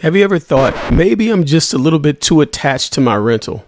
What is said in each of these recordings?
Have you ever thought, maybe I'm just a little bit too attached to my rental?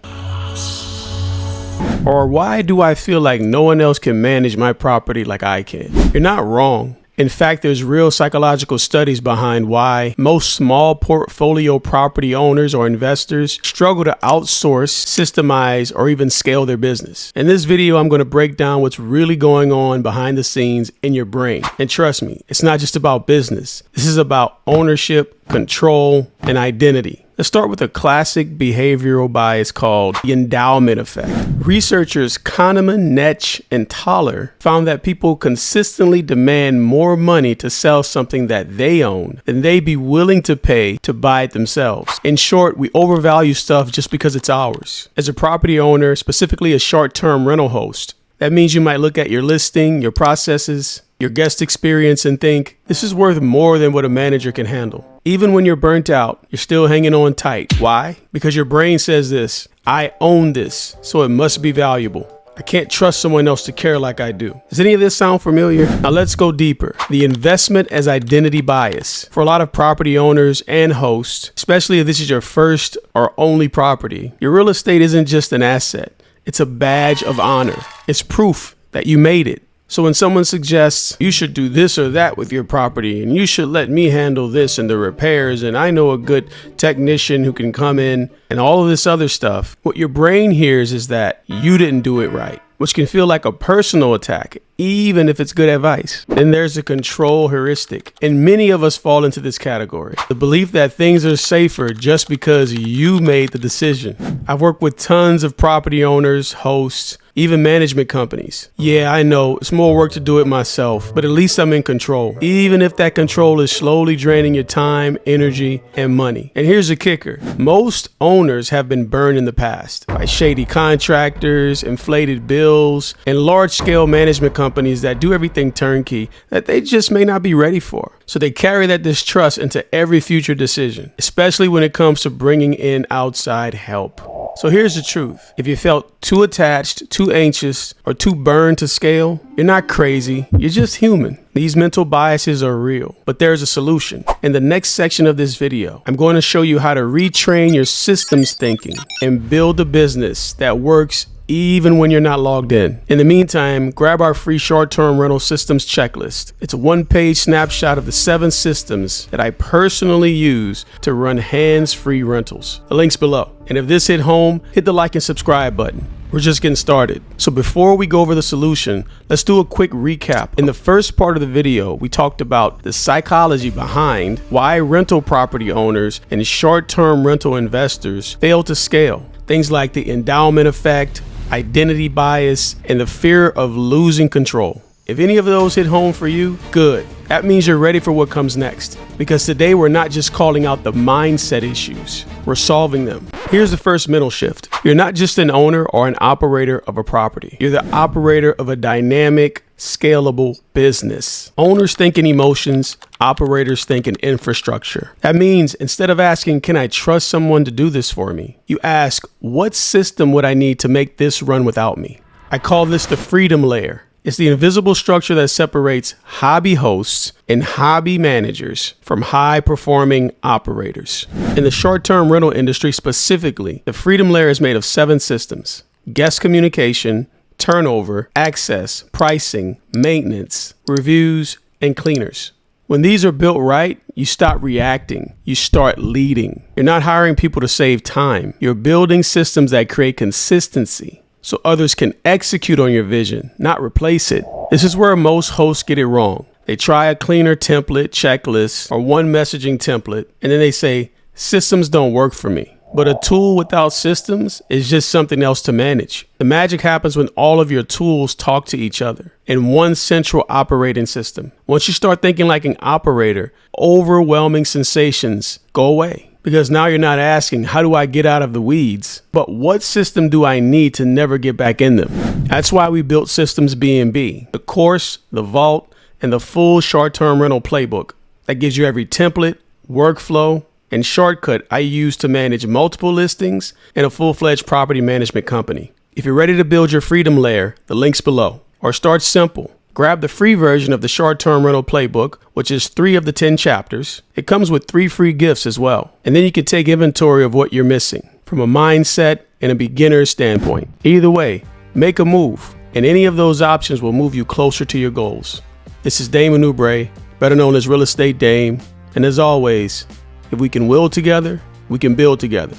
Or why do I feel like no one else can manage my property like I can? You're not wrong. In fact, there's real psychological studies behind why most small portfolio property owners or investors struggle to outsource, systemize, or even scale their business. In this video, I'm going to break down what's really going on behind the scenes in your brain. And trust me, it's not just about business. This is about ownership, control, and identity. Let's start with a classic behavioral bias called the endowment effect. Researchers Kahneman, Netsch, and Thaler found that people consistently demand more money to sell something that they own than they'd be willing to pay to buy it themselves. In short, we overvalue stuff just because it's ours. As a property owner, specifically a short-term rental host, that means you might look at your listing, your processes, your guest experience, and think, this is worth more than what a manager can handle. Even when you're burnt out, you're still hanging on tight. Why? Because your brain says this: I own this, so it must be valuable. I can't trust someone else to care like I do. Does any of this sound familiar? Now let's go deeper. The investment as identity bias. For a lot of property owners and hosts, especially if this is your first or only property, your real estate isn't just an asset. It's a badge of honor. It's proof that you made it. So when someone suggests you should do this or that with your property and you should let me handle this and the repairs and I know a good technician who can come in and all of this other stuff, what your brain hears is that you didn't do it right, which can feel like a personal attack, even if it's good advice. Then there's the control heuristic, and many of us fall into this category. The belief that things are safer just because you made the decision. I've worked with tons of property owners, hosts, even management companies. Yeah, I know it's more work to do it myself, but at least I'm in control, even if that control is slowly draining your time, energy, and money. And here's the kicker. Most owners have been burned in the past by shady contractors, inflated bills, and large-scale management companies that do everything turnkey that they just may not be ready for. So they carry that distrust into every future decision, especially when it comes to bringing in outside help. So here's the truth. If you felt too attached, too anxious, or too burned to scale, you're not crazy. You're just human. These mental biases are real, but there's a solution. In the next section of this video, I'm going to show you how to retrain your systems thinking and build a business that works even when you're not logged in. In the meantime, grab our free short-term rental systems checklist. It's a one-page snapshot of the 7 systems that I personally use to run hands-free rentals. The link's below. And if this hit home, hit the like and subscribe button. We're just getting started. So before we go over the solution, let's do a quick recap. In the first part of the video, we talked about the psychology behind why rental property owners and short-term rental investors fail to scale. Things like the endowment effect, identity bias, and the fear of losing control. If any of those hit home for you, good. That means you're ready for what comes next. Because today we're not just calling out the mindset issues, we're solving them. Here's the first mental shift. You're not just an owner or an operator of a property. You're the operator of a dynamic, scalable business. Owners think in emotions, operators think in infrastructure. That means instead of asking, can I trust someone to do this for me? You ask, what system would I need to make this run without me? I call this the freedom layer. It's the invisible structure that separates hobby hosts and hobby managers from high-performing operators. In the short-term rental industry specifically, the freedom layer is made of 7 systems: guest communication, turnover, access, pricing, maintenance, reviews, and cleaners. When these are built right, you stop reacting, you start leading. You're not hiring people to save time. You're building systems that create consistency so others can execute on your vision, not replace it. This is where most hosts get it wrong. They try a cleaner template, checklist, or one messaging template, and then they say, systems don't work for me. But a tool without systems is just something else to manage. The magic happens when all of your tools talk to each other in one central operating system. Once you start thinking like an operator, overwhelming sensations go away. Because now you're not asking, how do I get out of the weeds? But what system do I need to never get back in them? That's why we built Systems B&B, the course, the vault, and the full short-term rental playbook that gives you every template, workflow, and shortcut I use to manage multiple listings and a full-fledged property management company. If you're ready to build your freedom layer, the link's below. Or start simple. Grab the free version of the short-term rental playbook, which is 3 of the 10 chapters. It comes with 3 free gifts as well. And then you can take inventory of what you're missing from a mindset and a beginner's standpoint. Either way, make a move, and any of those options will move you closer to your goals. This is Damon Oubre, better known as Real Estate Dame. And as always, if we can will together, we can build together.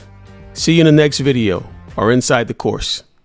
See you in the next video or inside the course.